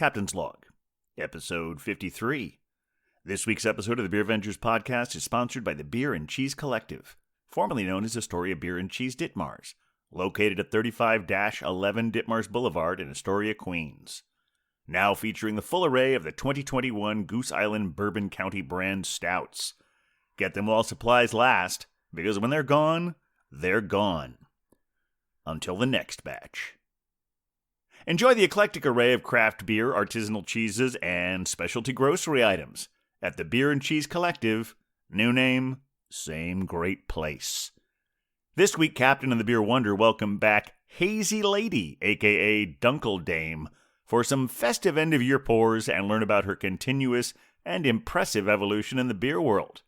Captain's Log, Episode 53. This week's episode of the Beer Vengers podcast is sponsored by the Beer and Cheese Collective, formerly known as Astoria Beer and Cheese Ditmars, located at 35-11 Ditmars Boulevard in Astoria, Queens. Now featuring the full array of the 2021 Goose Island Bourbon County brand stouts. Get them while supplies last, because when they're gone, they're gone. Until the next batch. Enjoy the eclectic array of craft beer, artisanal cheeses, and specialty grocery items at the Beer and Cheese Collective. New name, same great place. This week, Captain and the Beer Wonder welcome back Hazy Lady, aka Dunkle Dame, for some festive end-of-year pours and learn about her continuous and impressive evolution in the beer world.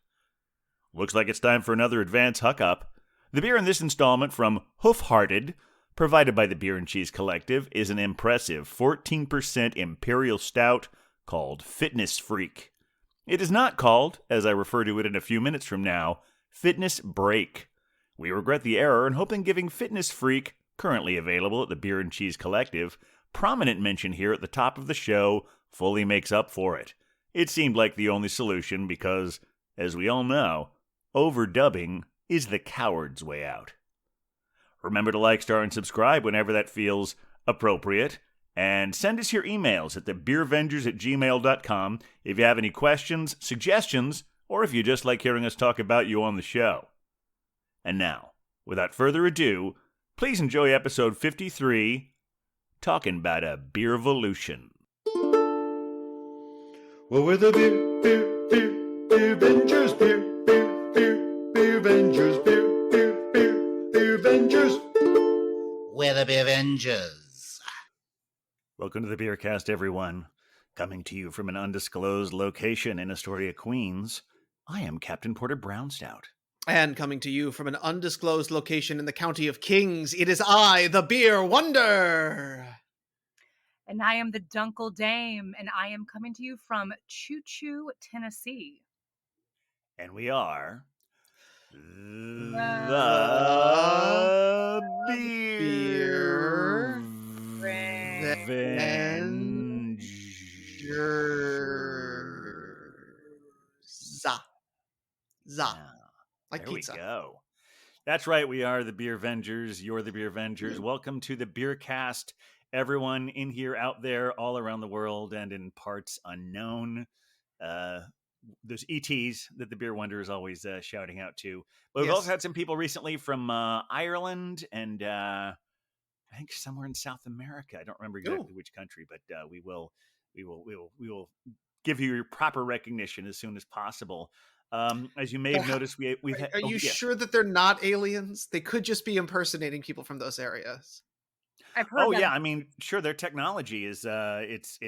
Looks like it's time for another advance huck-up. The beer in this installment from Hoof-Hearted, provided by the Beer and Cheese Collective, is an impressive 14% Imperial Stout called Fitness Freak. It is not called, as I refer to it in a few minutes from now, Fitness Break. We regret the error and hope in giving Fitness Freak, currently available at the Beer and Cheese Collective, prominent mention here at the top of the show fully makes up for it. It seemed like the only solution because, as we all know, overdubbing is the coward's way out. Remember to like, star, and subscribe whenever that feels appropriate. And send us your emails at thebeervengers@gmail.com if you have any questions, suggestions, or if you just like hearing us talk about you on the show. And now, without further ado, please enjoy episode 53, talking about a Beervolution. Well, we're the Beervengers, Beervengers, Beervengers. We're the Beervengers. Welcome to the Beercast, everyone. Coming to you from an undisclosed location in Astoria, Queens, I am Captain Porter Brownstout. And coming to you from an undisclosed location in the County of Kings, it is I, the Beer Wonder. And I am the Dunkle Dame, and I am coming to you from Choo Choo, Tennessee. And we are the Beer Vengers. Like there pizza. We go. That's right, we are the Beer Vengers. You're the Beer Vengers. Welcome to the Beercast, everyone in here, out there, all around the world, and in parts unknown. Those ETs that the Beer Wonder is always shouting out to. But we've also had some people recently from Ireland and I think somewhere in South America. I don't remember exactly which country, but we will give you your proper recognition as soon as possible. As you may have noticed, we've had. Are you sure that they're not aliens? They could just be impersonating people from those areas. I've heard. Yeah, I mean, sure, their technology is it's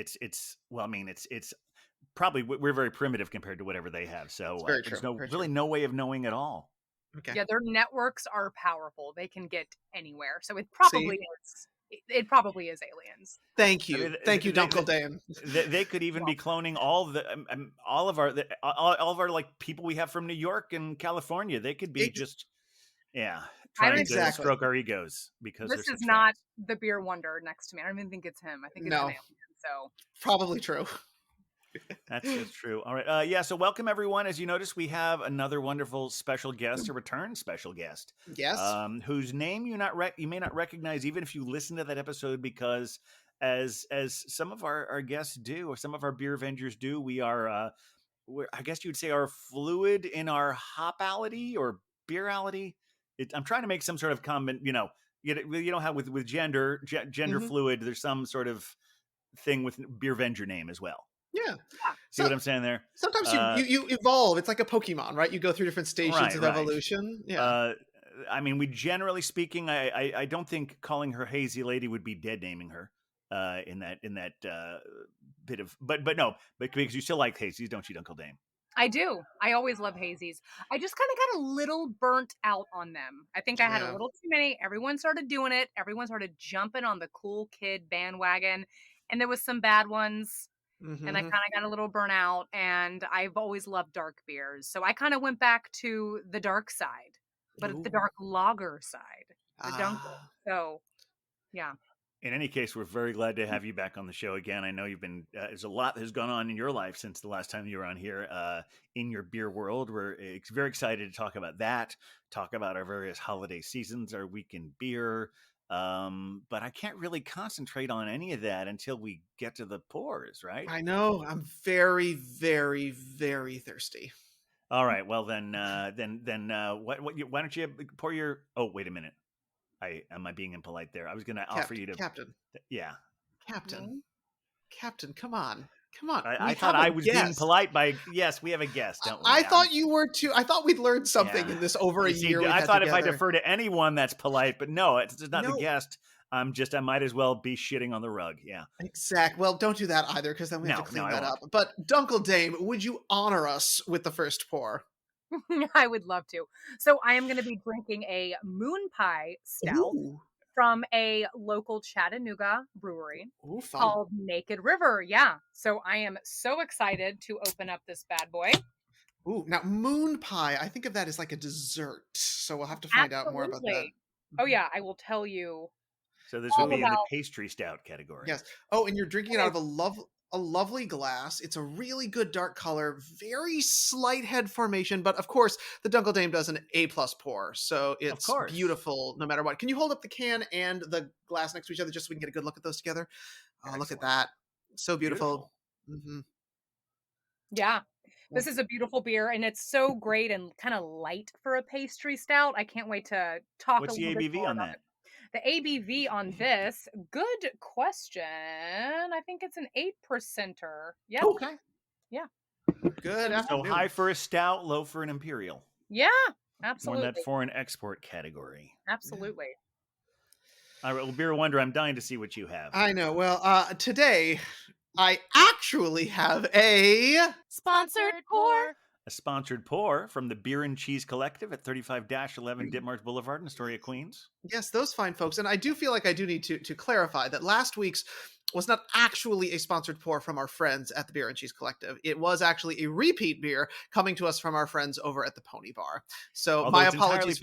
probably, we're very primitive compared to whatever they have. So there's no way of knowing at all. Okay. Yeah, their networks are powerful. They can get anywhere. So it probably is. It probably is aliens. Thank you, Dunkle Dame. They could even be cloning all of our like people we have from New York and California. They could be trying to stroke our egos because this is not the Beer Wonder next to me. I don't even think it's him. I think it's an alien. So probably true. That's true. All right. So welcome, everyone. As you notice, we have another wonderful special guest, a return special guest. Yes. Whose name you may not recognize even if you listen to that episode, because as some of our guests do, or some of our Beer Vengers do, we are, I guess you would say, are fluid in our hopality or beerality. I'm trying to make some sort of comment, you know how with gender fluid, there's some sort of thing with Beer Venger name as well. Yeah. See what I'm saying there? Sometimes you evolve. It's like a Pokemon, right? You go through different stations of evolution. Yeah. I mean, we generally speaking, I don't think calling her Hazy Lady would be dead naming her in that bit of, but because you still like hazies, don't you, Uncle Dame? I do. I always love hazies. I just kind of got a little burnt out on them. I think I had a little too many. Everyone started doing it. Everyone started jumping on the cool kid bandwagon, and there was some bad ones. Mm-hmm. And I kind of got a little burnt out, and I've always loved dark beers. So I kind of went back to the dark side, but it's the dark lager side, the Dunkel. So, yeah. In any case, we're very glad to have you back on the show again. I know you've been, there's a lot that has gone on in your life since the last time you were on here in your beer world. We're very excited to talk about that, talk about our various holiday seasons, our weekend beer. But I can't really concentrate on any of that until we get to the pours, right? I know. I'm very, very, very thirsty. All right. Well, then, why don't you pour your? Oh, wait a minute. Am I being impolite there? I was going to offer you to. Captain. Yeah. Captain, come on. Come on. I thought I was being polite by. Yes, we have a guest, don't we? I thought you were too. I thought we'd learned something in this over a year. I thought if I defer to anyone, that's polite, but no, it's not the guest. I might as well be shitting on the rug. Yeah. Exact. Well, don't do that either, because then we have to clean that up. But Dunkle Dame, would you honor us with the first pour? I would love to. So I am going to be drinking a Moon Pie Stout from a local Chattanooga brewery called Naked River. Yeah. So I am so excited to open up this bad boy. Ooh, now Moon Pie, I think of that as like a dessert. So we'll have to find out more about that. Oh yeah, I will tell you. So this would be in the pastry stout category. Yes. Oh, and you're drinking it out of a lovely glass. It's a really good dark color, very slight head formation, but of course the Dunkle Dame does an A+ pour, so it's beautiful no matter what. Can you hold up the can and the glass next to each other just so we can get a good look at those together? Oh, look at that. So beautiful. Mm-hmm. Yeah. This is a beautiful beer, and it's so great and kind of light for a pastry stout. I can't wait to talk What's a little bit more on about that? it. The ABV on this, good question. I think it's an 8%er. Yeah. Okay. Yeah. Good. So high for a stout, low for an imperial. Yeah, absolutely. More in that foreign export category. Absolutely. All right, well, Beer Wonder, I'm dying to see what you have. I know. Well, today I actually have a sponsored pour. A sponsored pour from the Beer and Cheese Collective at 35-11 Ditmars Boulevard in Astoria, Queens. Yes, those fine folks. And I do feel like I do need to clarify that last week's was not actually a sponsored pour from our friends at the Beer and Cheese Collective. It was actually a repeat beer coming to us from our friends over at the Pony Bar. So although my apologies.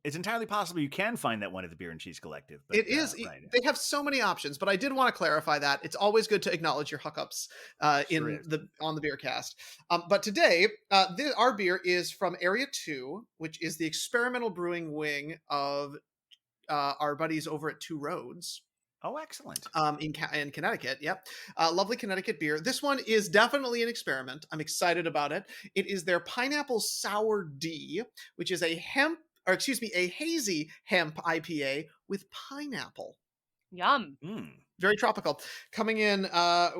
It's entirely possible you can find that one at the Beer and Cheese Collective. But, it is. Right. They have so many options, but I did want to clarify that. It's always good to acknowledge your hookups on the beer cast. But today, our beer is from Area 2, which is the experimental brewing wing of our buddies over at Two Roads. Oh, excellent. In Connecticut. Yep. Lovely Connecticut beer. This one is definitely an experiment. I'm excited about it. It is their Pineapple Sour D, which is a hazy hemp IPA with pineapple. Yum. Very tropical. Coming in at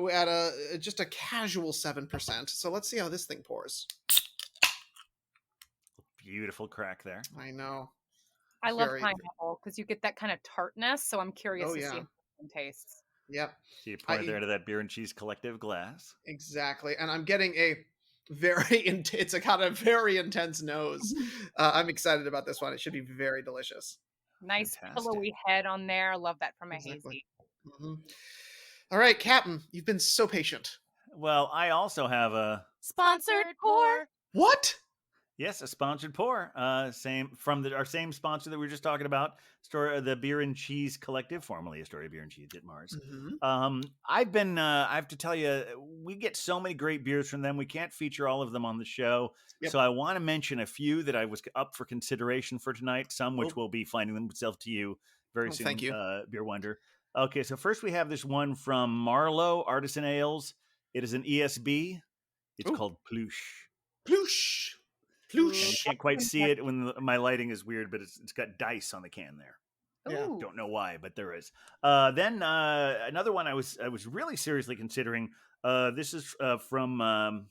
just a casual 7%. So let's see how this thing pours. Beautiful crack there. I know. I love pineapple because you get that kind of tartness. So I'm curious to see how it tastes. Yep. So you pour it there to that Beer and Cheese Collective glass. Exactly. And I'm getting it's a kind of very intense nose. I'm excited about this one. It should be very delicious. Nice pillowy head on there. I love that from a hazy. Mm-hmm. All right, Captain, you've been so patient. Well, I also have a sponsored pour. What? Yes, a sponsored pour. Our same sponsor that we were just talking about, the Beer and Cheese Collective, formerly Astoria Beer and Cheese Ditmars. Mm-hmm. I have to tell you, we get so many great beers from them. We can't feature all of them on the show. Yep. So I want to mention a few that I was up for consideration for tonight, some which will be finding themselves to you very soon. Thank you. Beer Wonder. Okay, so first we have this one from Marlowe Artisan Ales. It is an ESB. It's called Ploosh. Ploosh. And you can't quite see it when my lighting is weird, but it's got dice on the can there. Yeah. Don't know why, but there is. Then another one I was really seriously considering. This is from. I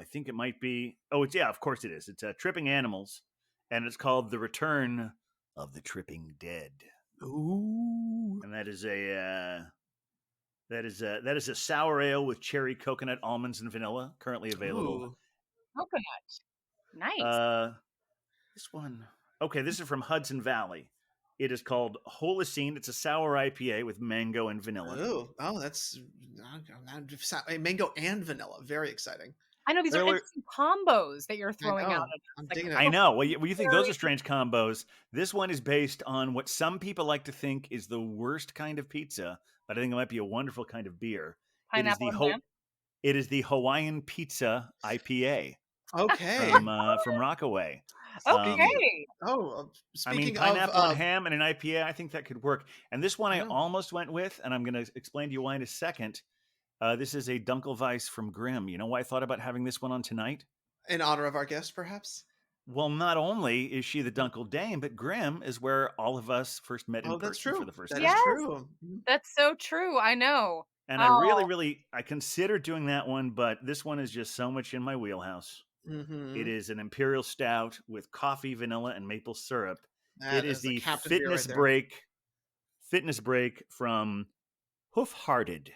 think it might be. Oh, of course it is. It's Tripping Animals, and it's called The Return of the Tripping Dead. Ooh, and that is a sour ale with cherry, coconut, almonds, and vanilla. Currently available. Ooh. Coconut. Nice. This one. Okay, this is from Hudson Valley. It is called Holocene. It's a sour IPA with mango and vanilla. Oh, that's mango and vanilla. Very exciting. I know these are interesting combos that you're throwing out. I'm digging it. I know. Well, you think those are strange combos. This one is based on what some people like to think is the worst kind of pizza, but I think it might be a wonderful kind of beer. Pineapple and ham? It is the Hawaiian Pizza IPA. Okay. From Rockaway. Okay. Speaking pineapple of and ham and an IPA, I think that could work. And this one I almost went with, and I'm going to explain to you why in a second. This is a Dunkelweiss from Grimm. You know why I thought about having this one on tonight? In honor of our guest, perhaps? Well, not only is she the Dunkel Dame, but Grimm is where all of us first met in person for the first time. That is true. That's so true. I know. And I really I considered doing that one, but this one is just so much in my wheelhouse. Mm-hmm. It is an imperial stout with coffee, vanilla, and maple syrup. That it is the fitness break from Hoofhearted.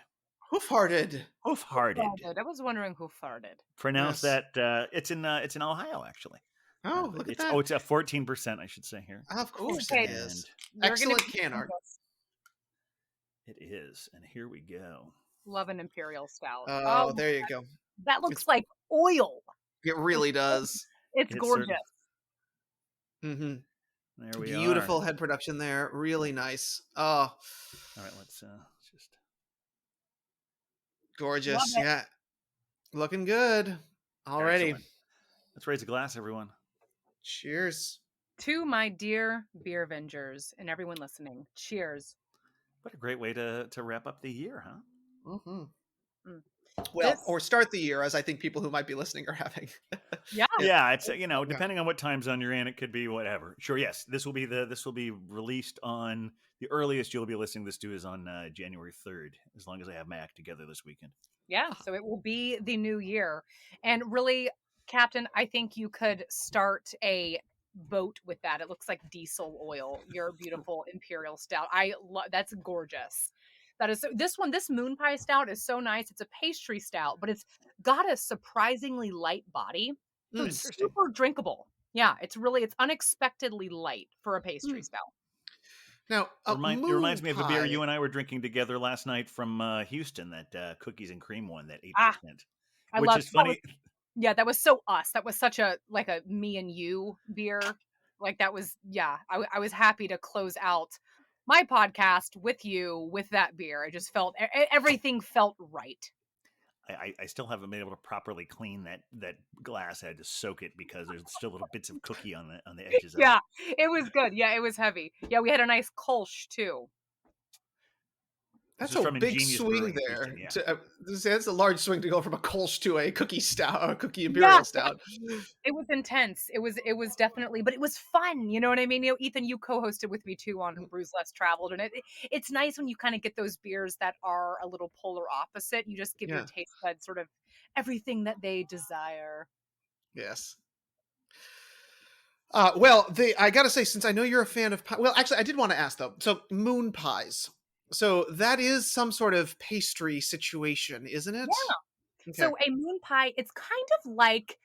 Hoofhearted. I was wondering Hoofhearted. Pronounce that. It's in Ohio, actually. Oh, look at that. Oh, it's at 14%, I should say here. Of course it is. Excellent can art. It is, and here we go. Love an imperial stout. Oh, there you go. That looks like oil. It really does. It's gorgeous. Mm-hmm. There we are. Beautiful head production there. Really nice. Oh. All right, let's just. Gorgeous. Yeah. Looking good. Already. Excellent. Let's raise a glass, everyone. Cheers. To my dear beer avengers and everyone listening. Cheers. What a great way to wrap up the year, huh? Mm-hmm. Well, or start the year, as I think people who might be listening are having. Yeah, it's depending on what time zone you're in, it could be whatever. Sure, yes, this will be released on the earliest you'll be listening to this is on January 3rd, as long as I have my act together this weekend. Yeah, so it will be the new year, and really, Captain, I think you could start a boat with that. It looks like diesel oil. Your beautiful imperial stout. That's gorgeous. That is this Moon Pie Stout is so nice. It's a pastry stout, but it's got a surprisingly light body. So it's super drinkable. Yeah, it's unexpectedly light for a pastry stout. Now, it reminds me of a beer you and I were drinking together last night from Houston, that cookies and cream one, that 8%. Which is funny. That was so us. That was such a me and you beer. Like that was, I was happy to close out my podcast with you with that beer. I just felt everything felt right. I still haven't been able to properly clean that glass. I had to soak it because there's still little bits of cookie on the edges of it. Yeah, it was good. Yeah, it was heavy. Yeah, we had a nice Kolsch too. That's a big swing there. That's a large swing to go from a Kolsch to a cookie stout, or a cookie imperial stout. It was intense. It was definitely, but it was fun. You know what I mean? Ethan, you co-hosted with me too on Brews Less Traveled, and it's nice when you kind of get those beers that are a little polar opposite. You just give your taste buds sort of everything that they desire. Yes. I gotta say, since I know you're a fan of pie, well, actually, I did want to ask though. So, moon pies. So that is some sort of pastry situation, isn't it? Yeah. Okay. So a moon pie, it's kind of like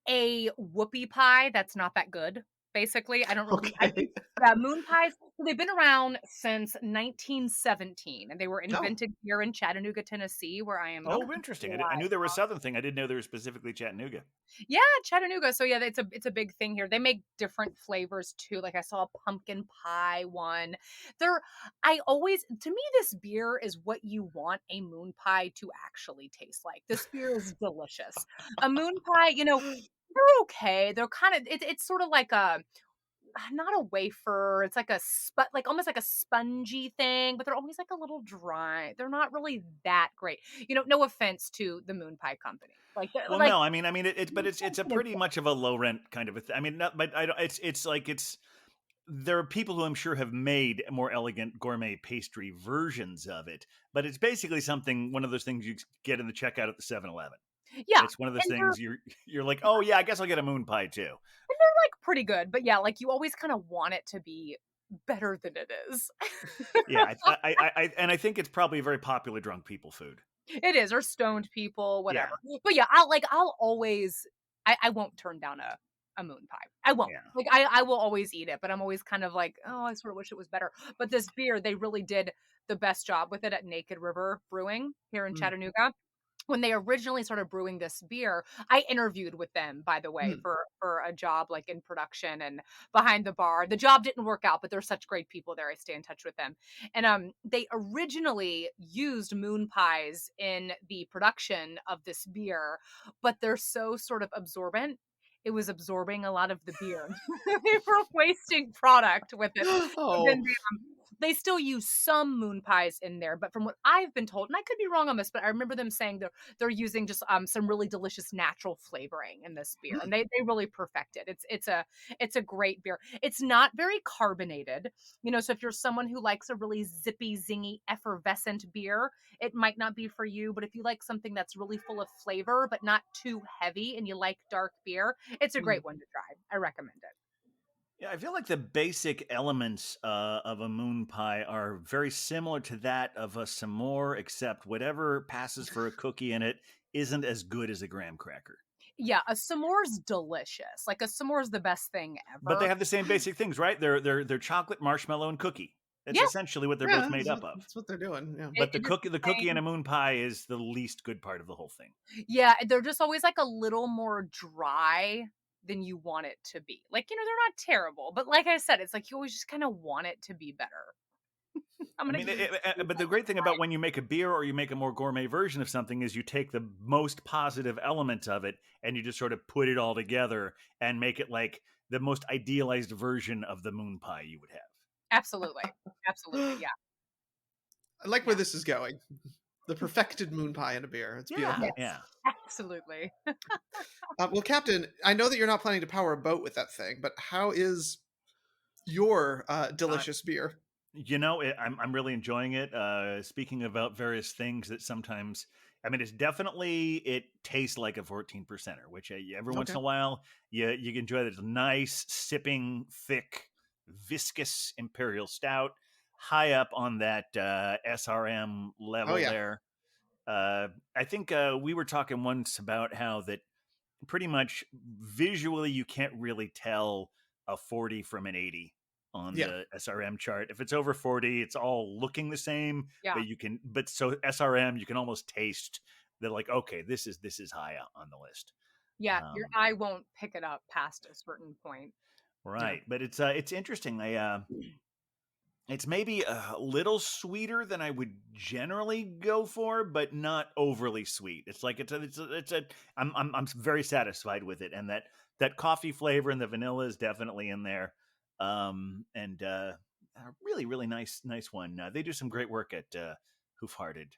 a whoopie pie that's not that good. Basically, I don't really. Okay. Moon pies. They've been around since 1917, and they were invented here in Chattanooga, Tennessee, where I am. Oh, interesting! I knew there was a southern thing. I didn't know there was specifically Chattanooga. Yeah, Chattanooga. So yeah, it's a big thing here. They make different flavors too. Like I saw a pumpkin pie one. To me, this beer is what you want a moon pie to actually taste like. This beer is delicious. A moon pie, they're okay. They're kind of it's sort of like not a wafer. It's like almost like a spongy thing, but they're always like a little dry. They're not really that great. No offense to the Moon Pie Company. No, I mean it's a pretty much of a low rent kind of a thing. I mean, there are people who I'm sure have made more elegant gourmet pastry versions of it, but it's basically one of those things you get in the checkout at the 7-Eleven. Yeah, it's one of those things you're like, oh yeah, I guess I'll get a moon pie too. And they're like pretty good, but yeah, like you always kind of want it to be better than it is. Yeah, I think it's probably a very popular drunk people food. It is, or stoned people, whatever. Yeah. But yeah, I'll always, I won't turn down a moon pie. I won't. Yeah. Like I will always eat it, but I'm always kind of like, oh, I sort of wish it was better. But this beer, they really did the best job with it at Naked River Brewing here in Chattanooga. when they originally started brewing this beer, I interviewed with them, by the way, Mm. for a job like in production and behind the bar. The job didn't work out, but they're such great people there. I stay in touch with them. And they originally used moon pies in the production of this beer, but they're so sort of absorbent. It was absorbing a lot of the beer. They were wasting product with it. So Oh. then they still use some moon pies in there, but from what I've been told, and I could be wrong on this, but I remember them saying they're using just some really delicious natural flavoring in this beer, and Mm. they really perfect it. It's a great beer. It's not very carbonated, so if you're someone who likes a really zippy, zingy, effervescent beer, it might not be for you. But if you like something that's really full of flavor but not too heavy, and you like dark beer, it's a Mm. great one to try. I recommend it. Yeah, I feel like the basic elements of a moon pie are very similar to that of a s'more, except whatever passes for a cookie in it isn't as good as a graham cracker. Yeah, a s'more's delicious. Like, a s'more's the best thing But they ever. have the same basic things, right? They're chocolate, marshmallow, and cookie. That's Yeah, essentially what they're Yeah, both made up of. that's what they're doing. Yeah. But it is the the cookie and a same. moon pie is the least good part of the whole thing. Yeah, they're just always, like, a little more dry than you want it to be. Like, they're not terrible, but like I said, it's like you always just kinda want it to be better. I'm I gonna mean, but the great thing about when you make a beer or you make a more gourmet version of something is you take the most positive elements of it and you just sort of put it all together and make it like the most idealized version of the moon pie you would have. Absolutely. Absolutely, yeah. I like where Yeah. this is going. The perfected moon pie in a beer. It's Yeah, beautiful. Yes. yeah. Absolutely. Well, Captain, I know that you're not planning to power a boat with that thing, but how is your delicious beer? I'm really enjoying it. Speaking about various things that sometimes, I mean, it tastes like a 14 percenter, which every once Okay. in a while you can enjoy this nice sipping, thick, viscous imperial stout, high up on that SRM Oh level yeah. there. I think we were talking once about how that pretty much visually you can't really tell a 40 from an 80 on Yeah. the SRM chart. If it's over 40, it's all looking the same, Yeah. but so SRM you can almost taste that, like, okay, this is high on the list. Yeah, your Um, eye won't pick it up past a certain point. Yeah. right, but it's interesting. It's maybe a little sweeter than I would generally go for, but not overly sweet. It's like I'm very satisfied with it, and that coffee flavor and the vanilla is definitely in there. And a really really nice one. They do some great work at Hoof Hearted.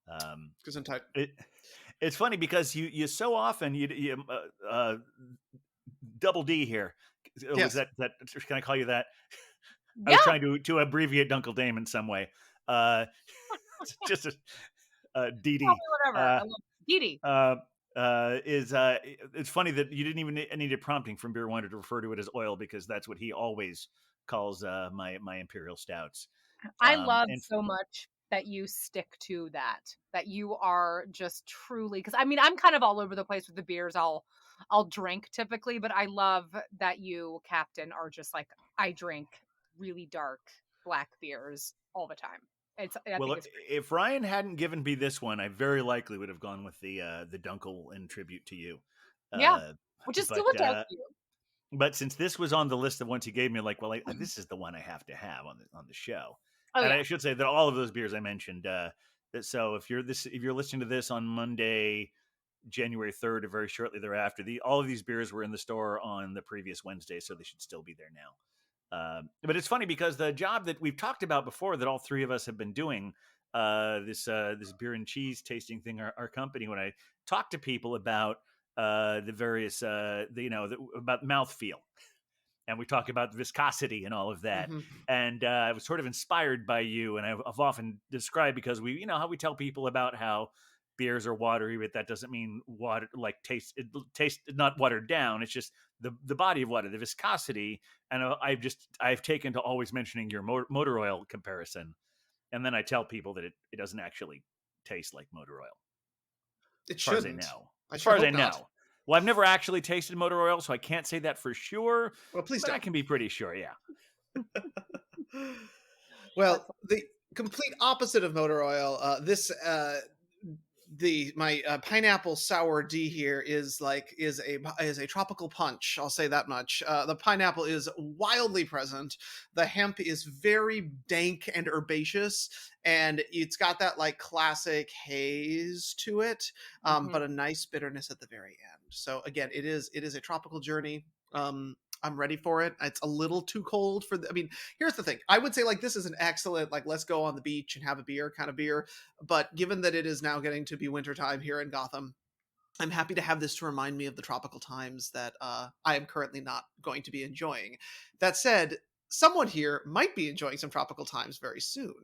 Because I'm tight. It's funny because you so often you double D here. Was Yes. that can I call you that? I Yeah. was trying to abbreviate Dunkle Dame in some way. Just DD. Whatever. I love Didi. It's funny that you didn't even need a prompting from Beer Wonder to refer to it as oil, because that's what he always calls my imperial stouts. I love And so much that you stick to that you are just truly, because I mean, I'm kind of all over the place with the beers I'll drink typically, but I love that you, Captain, are just like, I drink really dark black beers all the time. I well, think it's great. if Ryan hadn't given me this one, I very likely would have gone with the Dunkel in tribute to you. Yeah, Uh, which is still but a dark beer. But since this was on the list of ones he gave me, like, well, this is the one I have to have on the show. Oh And yeah, I should say that all of those beers I mentioned. So if you're listening to this on Monday, January 3rd, or very shortly thereafter, all of these beers were in the store on the previous Wednesday, so they should still be there now. But it's funny because the job that we've talked about before, that all three of us have been doing, this beer and cheese tasting thing, our company, when I talk to people about the various about mouthfeel, and we talk about viscosity and all of that. Mm-hmm. And I was sort of inspired by you, and I've often described, because we how we tell people about how beers are watery, but that doesn't mean water, like taste not watered down. It's just the body of water, the viscosity. And I've taken to always mentioning your motor oil comparison, and then I tell people that it doesn't actually taste like motor oil. It As far as I shouldn't. know. I As sure far as I hope not. know. Well, I've never actually tasted motor oil, so I can't say that for sure. Well, please But I don't. can be pretty sure, yeah. Well, the complete opposite of motor oil. This my pineapple sour D here is a tropical punch. I'll say that much. The pineapple is wildly present. The hemp is very dank and herbaceous, and it's got that like classic haze to it, but a nice bitterness at the very end. So again, it is a tropical journey. I'm ready for it. It's a little too cold for I mean, here's the thing. I would say like this is an excellent like let's go on the beach and have a beer kind of beer, but given that it is now getting to be wintertime here in Gotham, I'm happy to have this to remind me of the tropical times that I am currently not going to be enjoying. That said, someone here might be enjoying some tropical times very soon.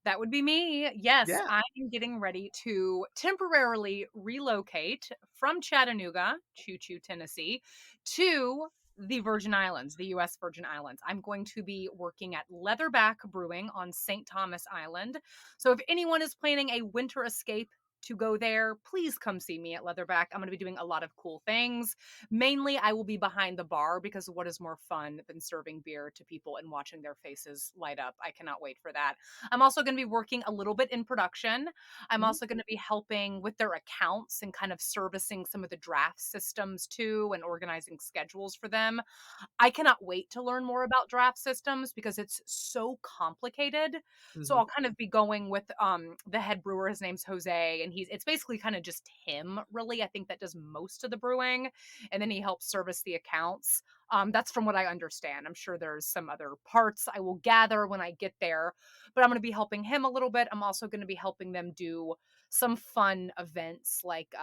That would be me. Yes, Yeah. I am getting ready to temporarily relocate from Chattanooga, Choo Choo, Tennessee, to the Virgin Islands, the US Virgin Islands. I'm going to be working at Leatherback Brewing on St. Thomas Island. So if anyone is planning a winter escape to go there, please come see me at Leatherback. I'm going to be doing a lot of cool things. Mainly, I will be behind the bar because what is more fun than serving beer to people and watching their faces light up? I cannot wait for that. I'm also going to be working a little bit in production. I'm also going to be helping with their accounts and kind of servicing some of the draft systems too and organizing schedules for them. I cannot wait to learn more about draft systems because it's so complicated. So I'll kind of be going with the head brewer. His name's Jose, and it's basically kind of just him, really. I think that does most of the brewing, and then he helps service the accounts. That's from what I understand. I'm sure there's some other parts I will gather when I get there, but I'm going to be helping him a little bit. I'm also going to be helping them do some fun events like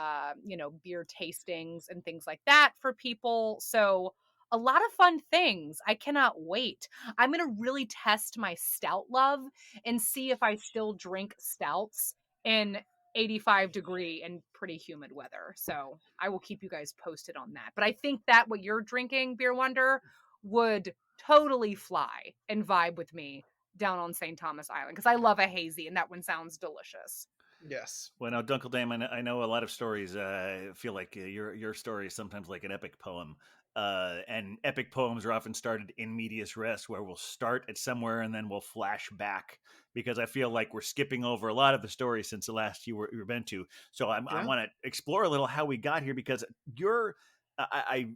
beer tastings and things like that for people. So a lot of fun things. I cannot wait. I'm going to really test my stout love and see if I still drink stouts in 85-degree and pretty humid weather. So I will keep you guys posted on that. But I think that what you're drinking, Beer Wonder, would totally fly and vibe with me down on St. Thomas Island because I love a hazy and that one sounds delicious. Yes. Well, now, Dunkle Dame, I know a lot of stories. I feel like your story is sometimes like an epic poem. And epic poems are often started in medias res, where we'll start at somewhere and then we'll flash back, because I feel like we're skipping over a lot of the story since the last you've been to. So I want to explore a little how we got here, because I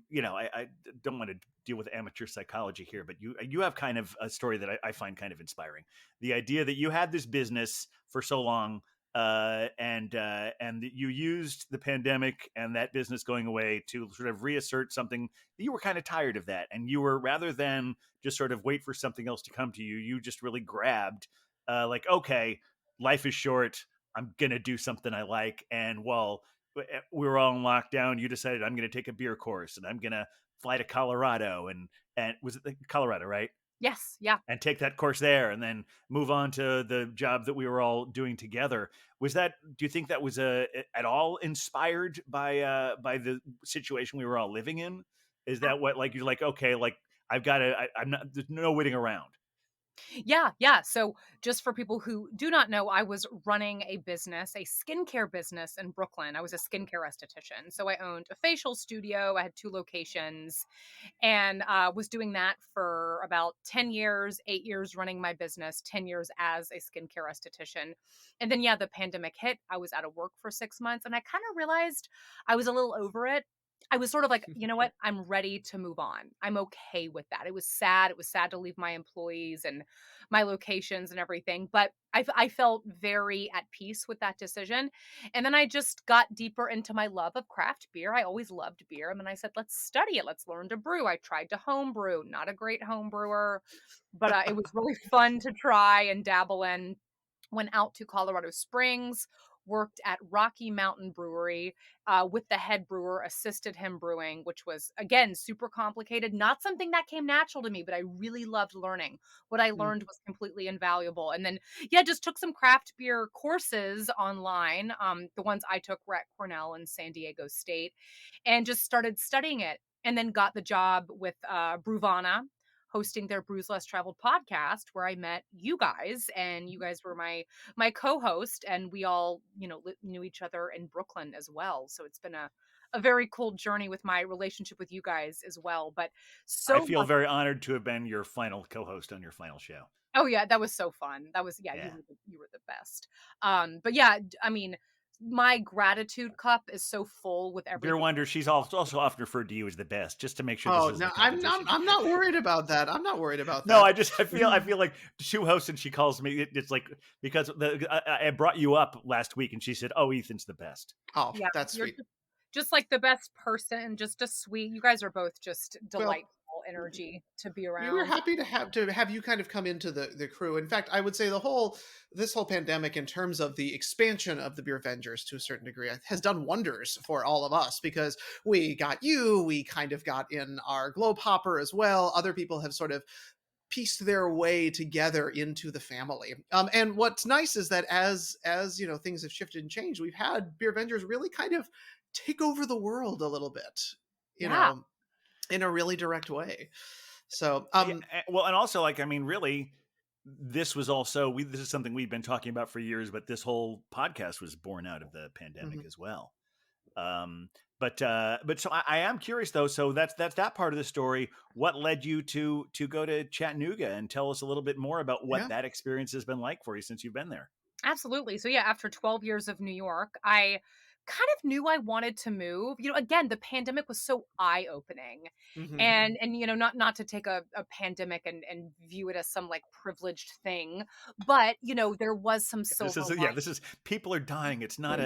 don't want to deal with amateur psychology here, but you have kind of a story that I find kind of inspiring. The idea that you had this business for so long, and you used the pandemic and that business going away to sort of reassert something that you were kind of tired of that, and you were, rather than just sort of wait for something else to come to you, you just really grabbed like, okay, life is short, I'm gonna do something I like. And while we were all in lockdown, you decided, I'm gonna take a beer course and I'm gonna fly to Colorado, and was it Colorado, right? Yes, yeah. And take that course there and then move on to the job that we were all doing together. Do you think that was at all inspired by the situation we were all living in? Is that what, like, you're like, okay, like I'm not, there's no waiting around. Yeah. So just for people who do not know, I was running a skincare business in Brooklyn. I was a skincare esthetician. So I owned a facial studio. I had 2 locations and was doing that for about 10 years, 8 years running my business, 10 years as a skincare esthetician. And then, the pandemic hit. I was out of work for 6 months and I kind of realized I was a little over it. I was sort of like, you know what? I'm ready to move on. I'm okay with that. It was sad. It was sad to leave my employees and my locations and everything, but I felt very at peace with that decision. And then I just got deeper into my love of craft beer. I always loved beer. And then I said, let's study it. Let's learn to brew. I tried to home brew, not a great home brewer, but it was really fun to try and dabble in. Went out to Colorado Springs, worked at Rocky Mountain Brewery with the head brewer, assisted him brewing, which was, again, super complicated. Not something that came natural to me, but I really loved learning. What I learned was completely invaluable. And then, just took some craft beer courses online. The ones I took were at Cornell and San Diego State, and just started studying it. And then got the job with Brewvana, hosting their Brews Less Traveled podcast, where I met you guys, and you guys were my co-host, and we all, knew each other in Brooklyn as well. So it's been a very cool journey with my relationship with you guys as well. But I feel very honored to have been your final co-host on your final show. Oh yeah, that was so fun. That was, you were the best. But I mean, my gratitude cup is so full with Beer everything. Wonder, she's also often referred to you as the best, just to make sure this Oh isn't no, a competition. I'm not worried about that. I'm not worried about No, that. I feel like Sue hosts and she calls me. It's like because I brought you up last week and she said, "Oh, Ethan's the best." Oh, Yeah, that's you're sweet. just like the best person, just a sweet. You guys are both just Well, delightful energy to be we were around. happy to have you kind of come into the crew. In fact, I would say this whole pandemic, in terms of the expansion of the Beer Avengers to a certain degree, has done wonders for all of us, because we got you, we kind of got in our Globe Hopper as well. Other people have sort of pieced their way together into the family. And what's nice is that as you know, things have shifted and changed, we've had Beer Avengers really kind of take over the world a little bit, you Yeah. know, in a really direct way. So, Yeah, well, and also, like, I mean, really, this was also this is something we've been talking about for years, but this whole podcast was born out of the pandemic mhm. as well. Um, but so I am curious though. So that's that part of the story. What led you to go to Chattanooga, and tell us a little bit more about what Yeah. that experience has been like for you since you've been there? Absolutely. So yeah, after 12 years of New York, I kind of knew I wanted to move. Again, the pandemic was so eye-opening. Mhm. And not to take a pandemic and view it as some like privileged thing, but there was some This silver is this is people are dying. lining.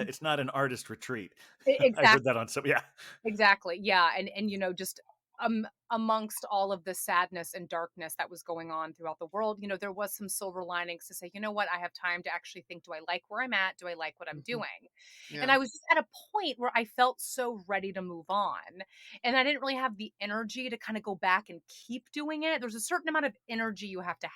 It's not an artist retreat. I heard Exactly. that on some yeah. Exactly. Yeah. And just amongst all of the sadness and darkness that was going on throughout the world, there was some silver linings to say, you know what, I have time to actually think, do I like where I'm at? Do I like what I'm Mhm. doing? And Yeah. I was just at a point where I felt so ready to move on. And I didn't really have the energy to kind of go back and keep doing it. There's a certain amount of energy you have to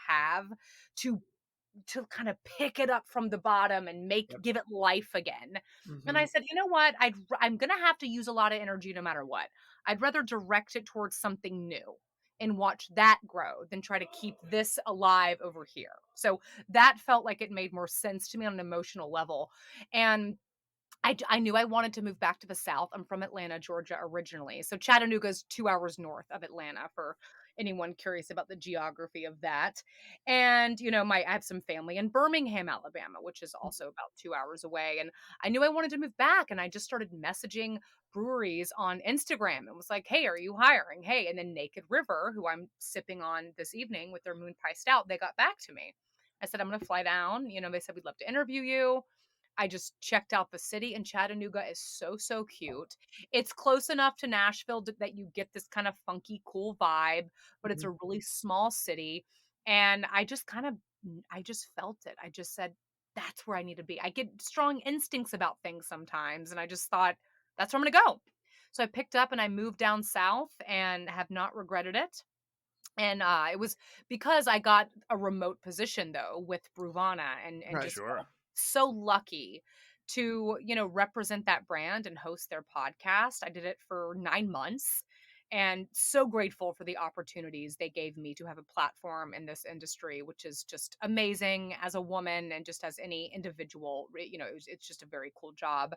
to kind of pick it up from the bottom and Yep. give it life again. And I Mhm. said, you know what? I'm going to have to use a lot of energy no matter what. I'd rather direct it towards something new and watch that grow than try to keep this alive over here. So that felt like it made more sense to me on an emotional level. And I knew I wanted to move back to the South. I'm from Atlanta, Georgia originally. So Chattanooga is 2 hours north of Atlanta for anyone curious about the geography of that. And, I have some family in Birmingham, Alabama, which is also about 2 hours away. And I knew I wanted to move back. And I just started messaging breweries on Instagram and was like, hey, are you hiring? Hey. And then Naked River, who I'm sipping on this evening with their Moon Pie Stout, they got back to me. I said, I'm going to fly down. They said, we'd love to interview you. I just checked out the city, and Chattanooga is so, so cute. It's close enough to Nashville that you get this kind of funky, cool vibe, but it's Mhm. a really small city. And I just felt it. I just said, that's where I need to be. I get strong instincts about things sometimes. And I just thought, that's where I'm going to go. So I picked up and I moved down south and have not regretted it. And it was because I got a remote position though with Bruvana and Right. just Sure. felt so lucky to, represent that brand and host their podcast. I did it for 9 months and so grateful for the opportunities they gave me to have a platform in this industry, which is just amazing as a woman and just as any individual. It's just a very cool job.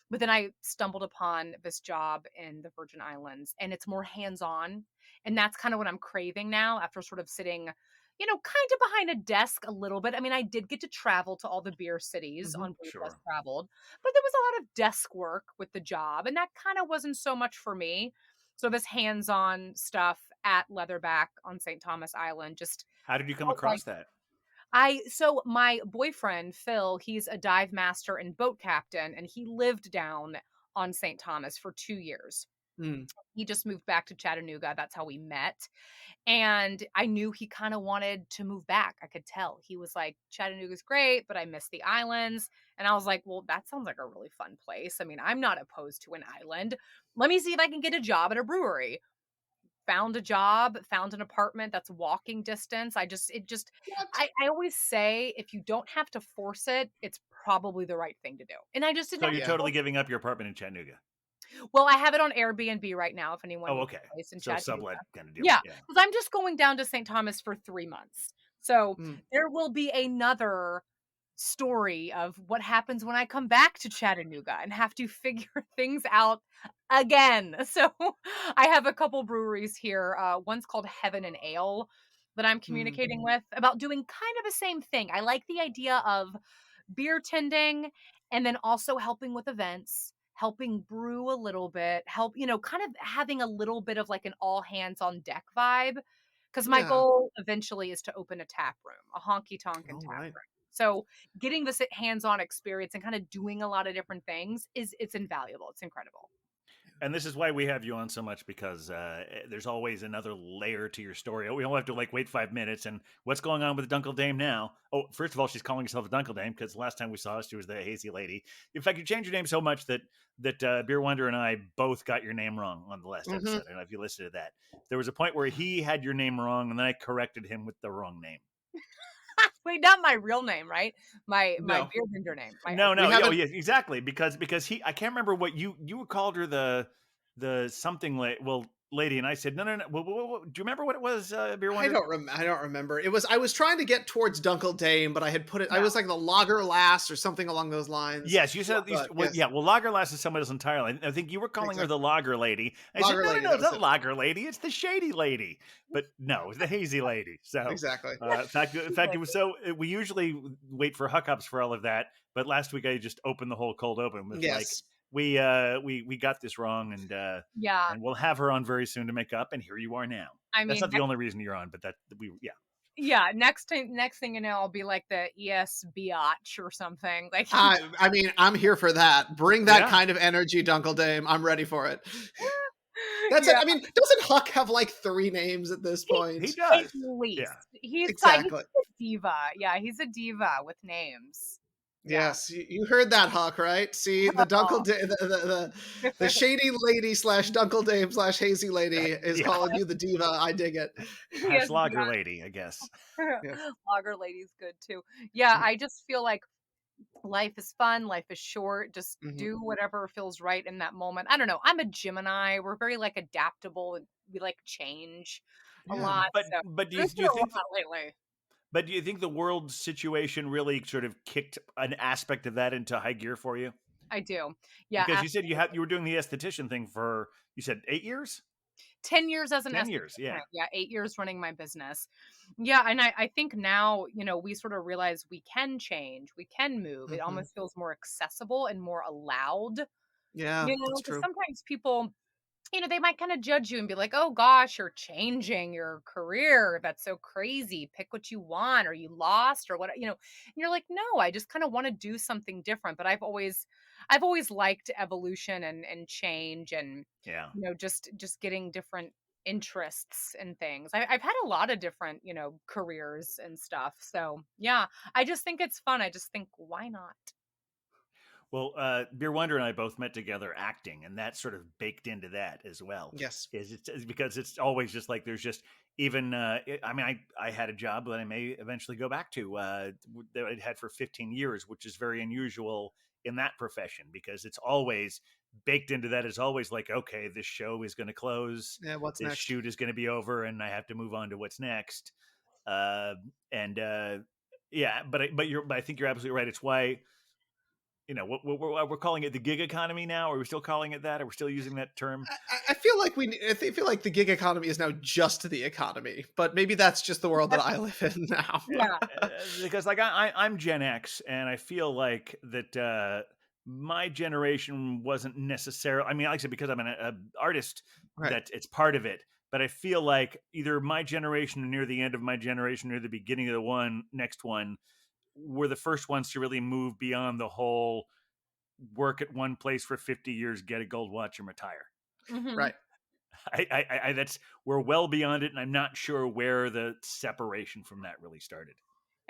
But then I stumbled upon this job in the Virgin Islands and it's more hands-on. And that's kind of what I'm craving now after sort of sitting, kind of behind a desk a little bit. I mean, I did get to travel to all the beer cities Mhm. on Brew Plus Sure. Traveled, but there was a lot of desk work with the job. And that kind of wasn't so much for me. So this hands-on stuff at Leatherback on St. Thomas Island just How did you come felt like across that? so my boyfriend, Phil, he's a dive master and boat captain, and he lived down on St. Thomas for 2 years. Mm. He just moved back to Chattanooga. That's how we met. And I knew he kind of wanted to move back. I could tell. He was like, Chattanooga's great, but I miss the islands. And I was like, well, that sounds like a really fun place. I mean, I'm not opposed to an island. Let me see if I can get a job at a brewery. Found a job, found an apartment that's walking distance. What? I always say if you don't have to force it, it's probably the right thing to do. And I just didn't So have you're to Yeah. totally force giving up your apartment in Chattanooga? it. Well, I have it on Airbnb right now if anyone Oh, needs okay. a place in So Chattanooga. sublet kind of deal. Yeah, Yeah. because I'm just going down to St. Thomas for 3 months. So Mm. there will be another story of what happens when I come back to Chattanooga and have to figure things out again. So I have a couple breweries here. One's called Heaven and Ale that I'm Mm. communicating with about doing kind of the same thing. I like the idea of beer tending and then also helping with events, helping brew a little bit, kind of having a little bit of like an all hands on deck vibe. Because my Yeah. goal eventually is to open a tap room, a honky tonkin' All tap right. room. So getting this hands-on experience and kind of doing a lot of different things it's invaluable. It's incredible. And this is why we have you on so much, because there's always another layer to your story. We don't have to like wait 5 minutes. And what's going on with the Dunkle Dame now? Oh, first of all, she's calling herself a Dunkle Dame because last time we saw her, she was the hazy lady. In fact, you changed your name so much that Beer Wonder and I both got your name wrong on the last episode. I don't know if you listened to that. There was a point where he had your name wrong, and then I corrected him with the wrong name. Wait, not my real name, right? My No. beer vendor name. No. Oh, yeah, exactly. Because I can't remember what you called her, the something lady, and I said no. Do you remember what it was? Beer Wonder? I don't remember. I was trying to get towards Dunkle Dame, but I had put it. No. I was like the Lager Lass or something along those lines. Yes, you said Yes. well, Lager Lass is someone else entirely. I think you were calling her the Lager Lady. I said, no, it's not Lager Lady. It's the Shady Lady. But no, it's the Hazy Lady. So exactly. In fact, it was so. We usually wait for hookups for all of that, but last week I just opened the whole cold open with like we got this wrong, and we'll have her on very soon to make up, and here you are now. I mean, that's not the only reason you're on, but yeah, next thing you know, I'll be like the ES Biatch or something. Like, I mean, I'm here for that. Bring that kind of energy, Dunkle Dame. I'm ready for it. That's it. I mean, doesn't Huck have like 3 names at this point? He does. At least. Yeah. He's a diva. Yeah, he's a diva with names. Yes, you heard that, Huck, right? See, the Dunkle the Shady Lady / Dunkle Dame / Hazy Lady is calling you the diva. I dig it. That's Lager Lady, I guess. Lager Lady's good too. Yeah, I just feel like life is fun, life is short. Just do whatever feels right in that moment. I don't know. I'm a Gemini. We're very like adaptable, and we like change a lot. But do you think lately? But do you think the world situation really sort of kicked an aspect of that into high gear for you? I do. Yeah. Because you said you were doing the esthetician thing for, you said 8 years? 10 years as an 10 years, yeah. Yeah, 8 years running my business. Yeah, and I think now, we sort of realize we can change, we can move. It almost feels more accessible and more allowed. Yeah, that's true. Sometimes people, they might kind of judge you and be like, oh gosh, you're changing your career. That's so crazy. Pick what you want. Are you lost or what? And you're like, no, I just kind of want to do something different. But I've always liked evolution and change and, just getting different interests and things. I've had a lot of different, careers and stuff. So yeah, I just think it's fun. I just think, why not? Well, Beer Wonder and I both met together acting, and that's sort of baked into that as well. Yes. It's because it's always just like, there's just even, I had a job that I may eventually go back to that I'd had for 15 years, which is very unusual in that profession, because it's always baked into that. It's always like, okay, this show is going to close. Yeah, what's next? This shoot is going to be over, and I have to move on to what's next. But I think you're absolutely right. It's why, we're calling it the gig economy now. Are we still calling it that? Are we still using that term? I feel like the gig economy is now just the economy, but maybe that's just the world that I live in now. Yeah. Because like I'm Gen X, and I feel like that my generation wasn't necessarily. I mean, like I said, because I'm an artist, that it's part of it. But I feel like either my generation, or near the end of my generation, or the beginning of the next one, were the first ones to really move beyond the whole work at one place for 50 years, get a gold watch, and retire. Right. We're well beyond it, and I'm not sure where the separation from that really started.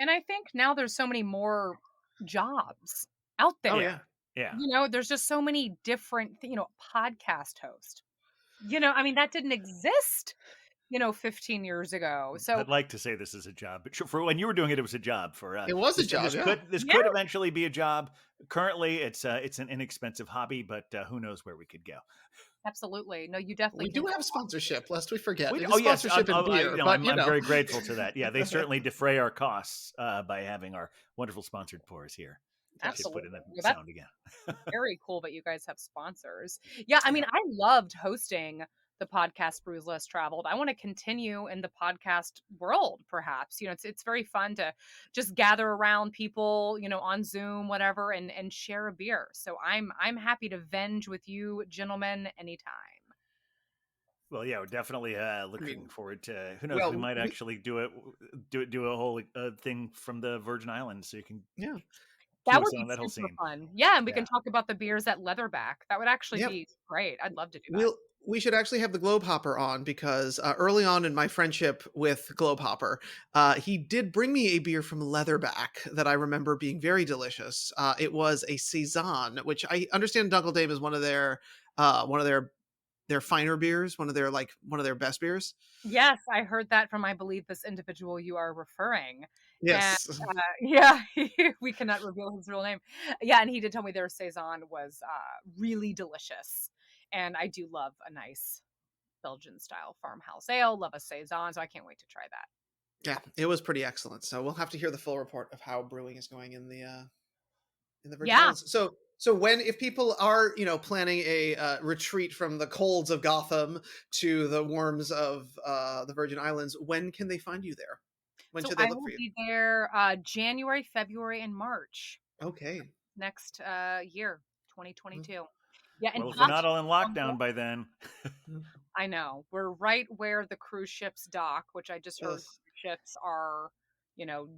And I think now there's so many more jobs out there. Oh, yeah. Yeah. There's just so many different, podcast host. That didn't exist 15 years ago. So I'd like to say this is a job, but for when you were doing it, it was a job for us. It was a job. This could eventually be a job. Currently, it's an inexpensive hobby, but who knows where we could go. Absolutely. No, you definitely do have sponsorship, lest we forget. Yes, sponsorship in beer. I'm very grateful to that. Yeah, they certainly defray our costs by having our wonderful sponsored pours here. Absolutely. Put in the sound again. Very cool that you guys have sponsors. Yeah, I loved hosting the podcast Brews Less Traveled. I want to continue in the podcast world, perhaps. It's very fun to just gather around people, on Zoom, whatever, and share a beer. So I'm happy to venge with you gentlemen anytime. Well, yeah, we're definitely looking forward to. Who knows? Well, we might actually do a whole thing from the Virgin Islands, so you can That cue would us be on that whole super scene. fun. Yeah, and we can talk about the beers at Leatherback. That would actually Yep. be great. I'd love to do that. We should actually have the Globe Hopper on because early on in my friendship with Globe Hopper, he did bring me a beer from Leatherback that I remember being very delicious. It was a Saison, which I understand Dunkel Dame is one of their finer beers, one of their best beers. Yes, I heard that from, I believe, this individual you are referring. And Yes. yeah, we cannot reveal his real name. Yeah, and he did tell me their Saison was really delicious. And I do love a nice Belgian style farmhouse ale, love a Saison, so I can't wait to try that. Yeah, it was pretty excellent. So we'll have to hear the full report of how brewing is going in the Virgin Islands. So if people are, planning a retreat from the colds of Gotham to the warms of the Virgin Islands, when can they find you there? When should they look for you? I will be there January, February, and March. Okay. Next year, 2022. Yeah, and Well, if we're not all in lockdown by then. I know. We're right where the cruise ships dock, which I just heard cruise ships are,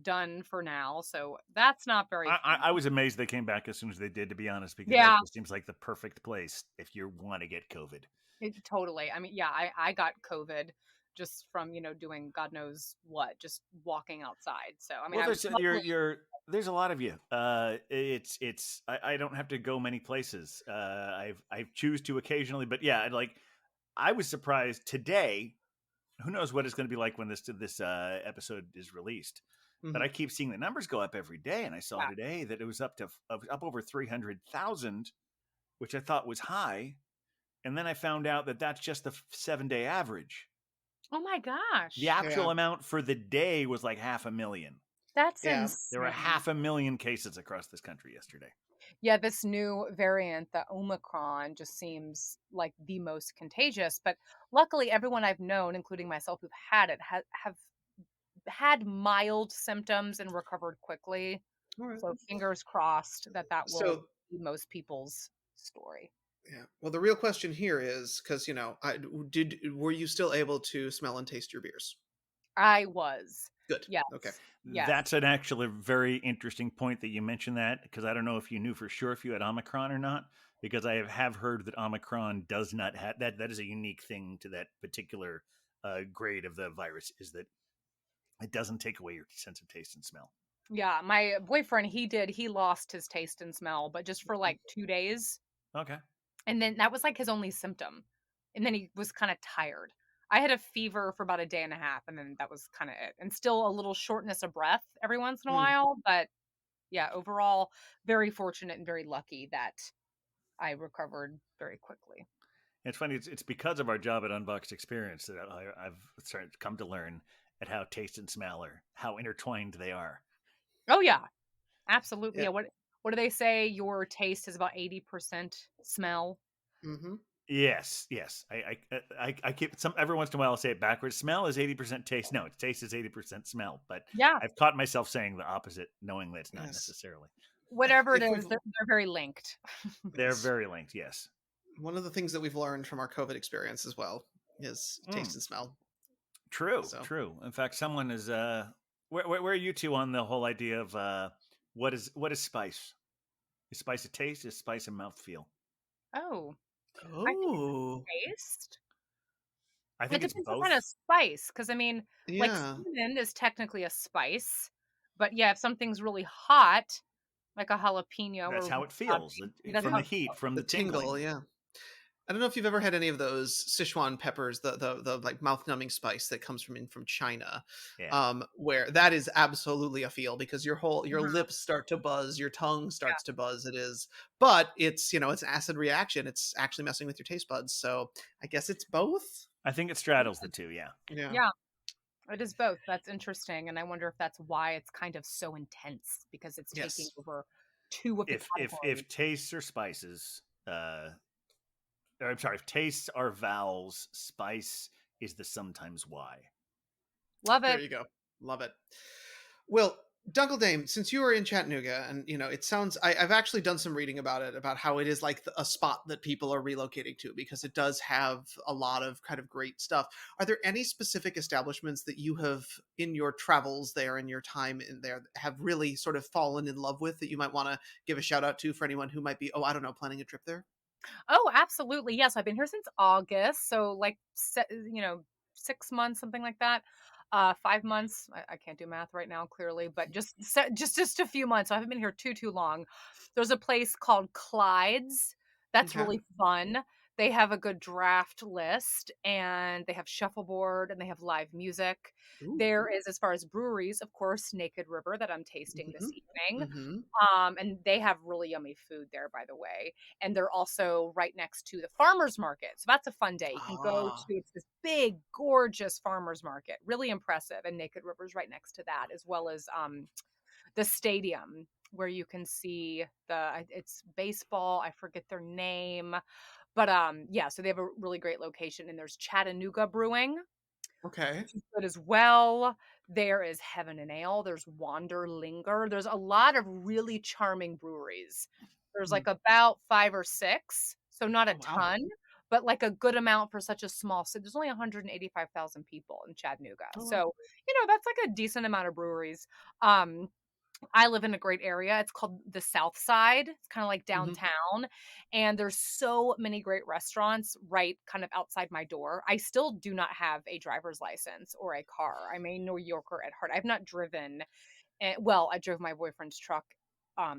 done for now. So that's not very fun. I was amazed they came back as soon as they did, to be honest, because Yeah. that just seems like the perfect place if you want to get COVID. Totally. I mean, yeah, I got COVID just from, doing God knows what, just walking outside. So, I mean, well, there's a lot of you. I don't have to go many places. I choose to occasionally, but yeah, I was surprised today. Who knows what it's going to be like when this episode is released? Mm-hmm. But I keep seeing the numbers go up every day, and I saw today that it was up over 300,000, which I thought was high. And then I found out that that's just the 7-day average. Oh my gosh! The actual amount for the day was like 500,000. That's insane. There were 500,000 cases across this country yesterday. Yeah, this new variant, the Omicron, just seems like the most contagious. But luckily, everyone I've known, including myself who've had it, have had mild symptoms and recovered quickly. Right. So fingers crossed that will be most people's story. Yeah. Well, the real question here is, because, were you still able to smell and taste your beers? I was. Good. Yeah. Okay. Yes. That's actually a very interesting point that you mentioned that, because I don't know if you knew for sure if you had Omicron or not, because I have heard that Omicron does not have that. That is a unique thing to that particular grade of the virus, is that it doesn't take away your sense of taste and smell. Yeah. My boyfriend, he lost his taste and smell, but just for like 2 days. Okay. And then that was like his only symptom. And then he was kind of tired. I had a fever for about a day and a half, and then that was kind of it. And still a little shortness of breath every once in a while. But yeah, overall, very fortunate and very lucky that I recovered very quickly. It's funny. It's because of our job at Unboxed Experience that I've started to come to learn at how taste and smell are, how intertwined they are. Oh, yeah. Absolutely. Yeah. What do they say? Your taste is about 80% smell. Mm-hmm. Yes. I keep every once in a while I'll say it backwards. Smell is 80% taste. No, taste is 80% smell. But yeah, I've caught myself saying the opposite, knowing that it's not necessarily. Whatever it is, they're very linked. They're very linked. Yes. One of the things that we've learned from our COVID experience as well is taste and smell. True. In fact, someone is. Where are you two on the whole idea of what is spice? Is spice a taste? Is spice a mouthfeel? Oh. I think it's taste. I think it it's depends both. What kind of spice? Because I mean, like cinnamon is technically a spice, but yeah, if something's really hot, like a jalapeno, that's how it feels from the heat, from the tingle. Yeah. I don't know if you've ever had any of those Sichuan peppers, the like mouth numbing spice that comes from China, where that is absolutely a feel, because your lips start to buzz, your tongue starts to buzz. But it's it's an acid reaction. It's actually messing with your taste buds. So I guess it's both. I think it straddles the two. Yeah. It is both. That's interesting, and I wonder if that's why it's kind of so intense, because it's taking over two of the categories. If tastes or spices. or I'm sorry, if tastes are vowels, spice is the sometimes why. Love There it. you go. Love it. Well, Dunkle Dame, since you are in Chattanooga, and it sounds, I've actually done some reading about it, about how it is like a spot that people are relocating to because it does have a lot of kind of great stuff. Are there any specific establishments that you have in your travels there, in your time in there, have really sort of fallen in love with that you might want to give a shout out to for anyone who might be, oh, I don't know, planning a trip there? Oh, absolutely. Yes, I've been here since August, so like 6 months, something like that. 5 months. I can't do math right now, clearly, but just a few months. So I haven't been here too long. There's a place called Clyde's. That's Okay. really fun. They have a good draft list, and they have shuffleboard, and they have live music. Ooh. There is, as far as breweries, of course, Naked River that I'm tasting Mm-hmm. this evening. Mm-hmm. And they have really yummy food there, by the way. And they're also right next to the farmers market. So that's a fun day. You can go to, Ah. it's this big, gorgeous farmers market, really impressive. And Naked River's right next to that, as well as the stadium where you can see it's baseball. I forget their name, but yeah, so they have a really great location. And there's Chattanooga Brewing, Okay. which is good as well. There is Heaven and Ale. There's Wander Linger. There's a lot of really charming breweries. There's like about 5 or 6, so not a Oh, wow. ton, but like a good amount for such a small city. There's only 185,000 people in Chattanooga. Oh, wow. So, that's like a decent amount of breweries. I live in a great area. It's called the South Side. It's kind of like downtown. And there's so many great restaurants right kind of outside my door. I still do not have a driver's license or a car. I'm a New Yorker at heart. I've not driven. Well, I drove my boyfriend's truck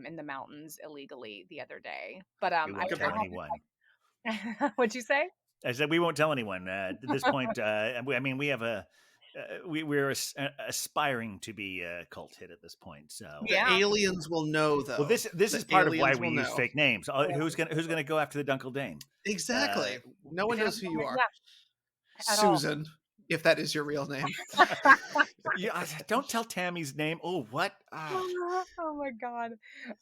in the mountains illegally the other day. But We won't I tell anyone. what'd you say? I said we won't tell anyone at this point. I mean, we have we're aspiring to be a cult hit at this point. So The Yeah. aliens will know, though. well, this The is part of why aliens we will use know. fake names. Who's gonna go after the Dunkle Dame? Exactly. No one knows who you are. Yeah, at all. Susan, if that is your real name. Yeah, don't tell Tammy's name. Oh, what? Oh my god.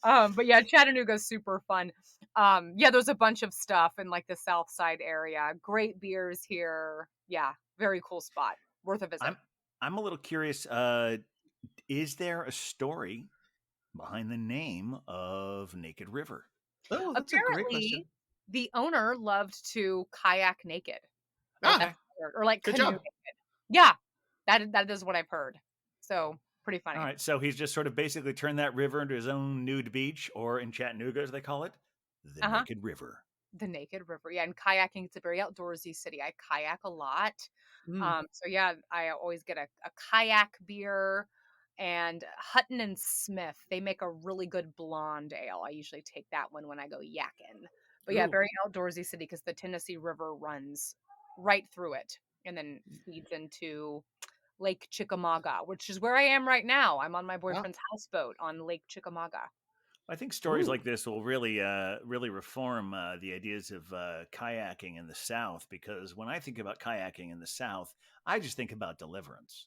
But yeah, Chattanooga's super fun. Yeah, there's a bunch of stuff in like the South Side area. Great beers here. Yeah, very cool spot. Worth a visit. I'm a little curious. Is there a story behind the name of Naked River? Oh, that's a great question. Apparently, the owner loved to kayak naked. Ah, Or like good canoe job. naked. Yeah, that is what I've heard. So pretty funny. All right, so he's just sort of basically turned that river into his own nude beach, or in Chattanooga, as they call it, the Naked River. The Naked River. Yeah, and kayaking, it's a very outdoorsy city. I kayak a lot. So yeah, I always get a kayak beer. And Hutton and Smith, they make a really good blonde ale. I usually take that one when I go yakking. But yeah, Ooh. very outdoorsy city because the Tennessee River runs right through it and then feeds into Lake Chickamauga, which is where I am right now. I'm on my boyfriend's houseboat on Lake Chickamauga. I think stories like this will really reform the ideas of kayaking in the South, because when I think about kayaking in the South, I just think about Deliverance.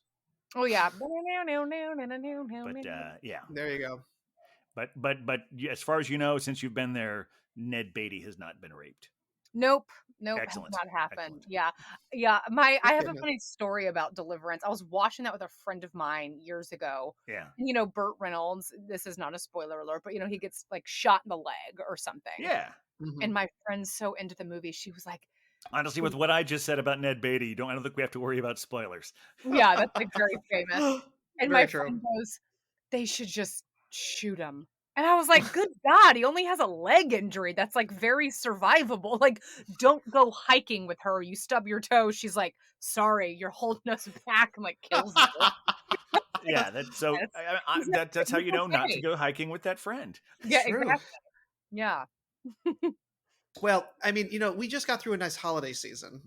Oh yeah. But yeah, There you go. but as far as you know, since you've been there, Ned Beatty has not been raped. Nope. Excellent. Has not happened. Excellent. Yeah. I have a funny story about Deliverance. I was watching that with a friend of mine years ago. Yeah. And, Burt Reynolds, this is not a spoiler alert, but he gets like shot in the leg or something. Yeah. And my friend's so into the movie, she was like, honestly, with what I just said about Ned Beatty, I don't think we have to worry about spoilers. yeah, that's like very famous. And Very my true. friend goes, they should just shoot him. And I was like, good God, he only has a leg injury. That's like very survivable. Like, don't go hiking with her. You stub your toe. She's like, sorry, you're holding us back. I'm like, kills you. Yeah, that's how you know not to go hiking with that friend. Yeah, True. exactly. Yeah. Well, I mean, we just got through a nice holiday season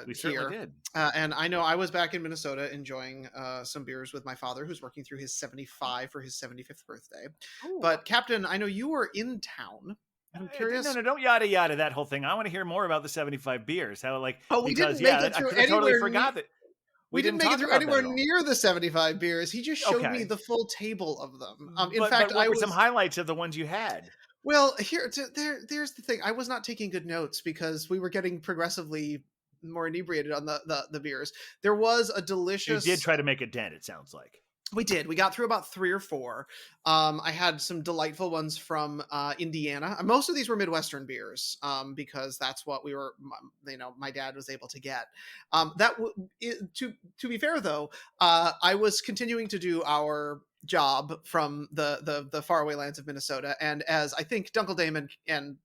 We certainly did. And I know I was back in Minnesota enjoying some beers with my father, who's working through his 75 for his 75th birthday. Ooh. But Captain, I know you were in town. I'm curious. No, don't yada yada that whole thing. I want to hear more about the 75 beers. How we didn't make it through I totally anywhere forgot that. We didn't make it through anywhere near the 75 beers. He just showed me the full table of them. In fact, what were some highlights of the ones you had? Well, there's the thing. I was not taking good notes because we were getting progressively more inebriated on the beers. There was a You did delicious. try to make a dent, it sounds like. We did. We got through about 3 or 4. I had some delightful ones from Indiana. Most of these were Midwestern beers because that's what we were. My dad was able to get. To be fair though, I was continuing to do our job from the faraway lands of Minnesota, and as I think Dunkel Dame and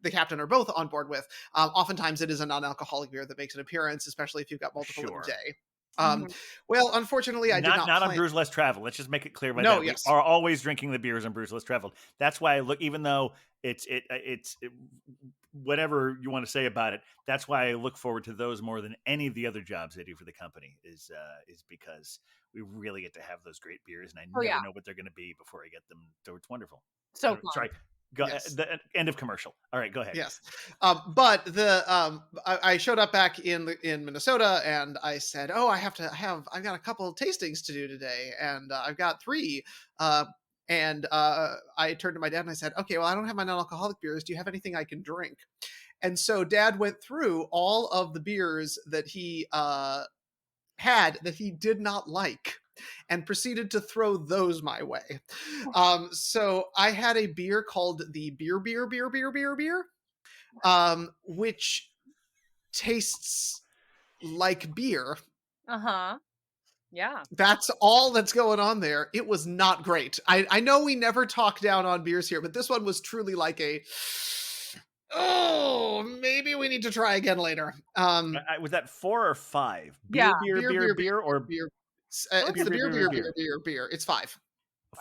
the captain are both on board with, oftentimes it is a non-alcoholic beer that makes an appearance, especially if you've got multiple in a day. Mhm. Well, unfortunately, I did not on plan. Brews Less Traveled. Let's just make it clear by No, that yes. we are always drinking the beers on Brews Less Traveled. That's why I look, even though it's whatever you want to say about it. That's why I look forward to those more than any of the other jobs I do for the company. Is because we really get to have those great beers, and I never know what they're going to be before I get them. So it's wonderful. So sorry. The end of commercial. All right, go ahead. Yes, but I showed up back in Minnesota, and I said, "Oh, I've got a couple of tastings to do today, and I've got 3." And I turned to my dad and I said, "Okay, well, I don't have my non-alcoholic beers. Do you have anything I can drink?" And so Dad went through all of the beers that he had that he did not like, and proceeded to throw those my way. So I had a beer called the beer, which tastes like beer. Uh-huh. Yeah. That's all that's going on there. It was not great. I know we never talk down on beers here, but this one was truly like maybe we need to try again later. Was that 4 or 5? Yeah. Beer, or beer. It's the beer. It's 5.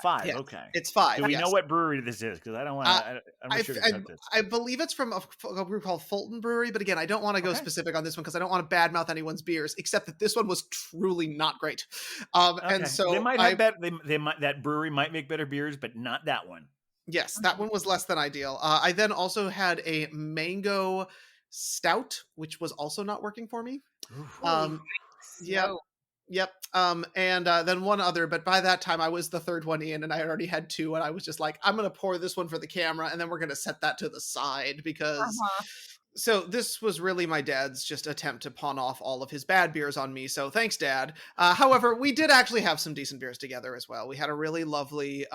5. Yes, Okay. it's 5. Do we know what brewery this is? Because I don't want to. I'm not sure to this. I believe it's from a brew called Fulton Brewery, but again, I don't want to go specific on this one because I don't want to badmouth anyone's beers. Except that this one was truly not great. And so they might have better. They might, that brewery might make better beers, but not that one. Yes, that one was less than ideal. I then also had a mango stout, which was also not working for me. Yep. And then one other, but by that time I was the third one in, and I already had 2, and I was just like, I'm gonna pour this one for the camera, and then we're gonna set that to the side because. So this was really my dad's just attempt to pawn off all of his bad beers on me. So thanks, Dad. However, we did actually have some decent beers together as well. We had a really lovely